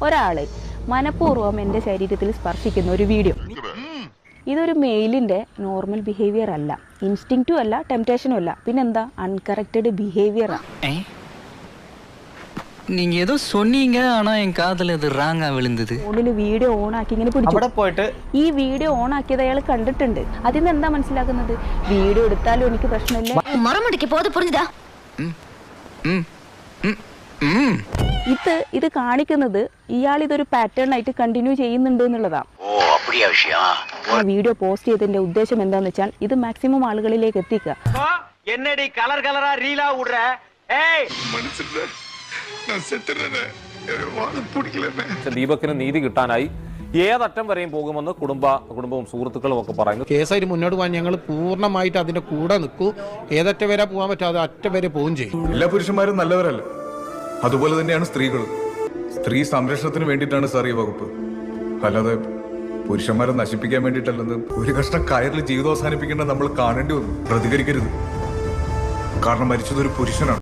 ഒരാൾ മനഃപൂർവ്വം എൻ്റെ ശരീരത്തിൽ സ്പർശിക്കുന്ന ഒരു വീഡിയോ. ഇതൊരു മെയിലിൻ്റെ നോർമൽ ബിഹേവിയർ അല്ല, ഇൻസ്റ്റിങ്ക്റ്റും അല്ല, ടെംപ്റ്റേഷനും അല്ല, പിന്നെന്താ അൺകറക്റ്റഡ് ബിഹേവിയറാണ്. நீங்க ஏதோ சொன்னீங்க ஆனா என் காதுல இது ராங்கா விழுந்தது. ഫോണിൽ വീഡിയോ ഓൺ ആക്കി ഇങ്ങനെ പിടിച്ചു. ഈ വീഡിയോ ഓൺ ആക്കിയത് അയാൾ കണ്ടിട്ടുണ്ട്. അതിന് എന്താ മനസ്സിലാക്കുന്നത്? വീഡിയോ എടുത്താലും എനിക്ക് പ്രശ്നമില്ല. മറമുടിക്ക് പോത് പുരിഞ്ഞതാ. ഇത് കാണിക്കുന്നത് ഇയാൾ ഇതൊരു പാറ്റേൺ ആയിട്ട് കണ്ടിന്യൂ ചെയ്യുന്നുണ്ട് എന്നുള്ളതാണ്. ആ വീഡിയോ പോസ്റ്റ് ചെയ്തതിന്റെ ഉദ്ദേശം എന്താന്ന് വെച്ചാൽ ഇത് മാക്സിമം ആളുകളിലേക്ക് എത്തിക്കുക. ദീപകിന് നീതി കിട്ടാനായി ഏതറ്റം വരെയും പോകുമെന്ന് കുടുംബവും സുഹൃത്തുക്കളും ഒക്കെ പറയുന്നു. കേസായിട്ട് മുന്നോട്ട് പോകാൻ ഞങ്ങൾ പൂർണ്ണമായിട്ട് അതിന്റെ കൂടെ നിൽക്കൂ. ഏതറ്റം വരെ പോകാൻ പറ്റാതെ അറ്റം വരെ പോവുകയും ചെയ്യും. എല്ലാ പുരുഷന്മാരും നല്ലവരല്ല, അതുപോലെ തന്നെയാണ് സ്ത്രീകളും. സ്ത്രീ സംരക്ഷണത്തിന് വേണ്ടിയിട്ടാണ് സാർ ഈ വകുപ്പ്, അല്ലാതെ പുരുഷന്മാരെ നശിപ്പിക്കാൻ വേണ്ടിയിട്ടല്ലെന്ന്. ഒരു കഷ്ണം കയറിൽ ജീവിതം അവസാനിപ്പിക്കേണ്ട നമ്മൾ കാണേണ്ടി വന്നു. പ്രതികരിക്കരുത്, കാരണം മരിച്ചതൊരു പുരുഷനാണ്.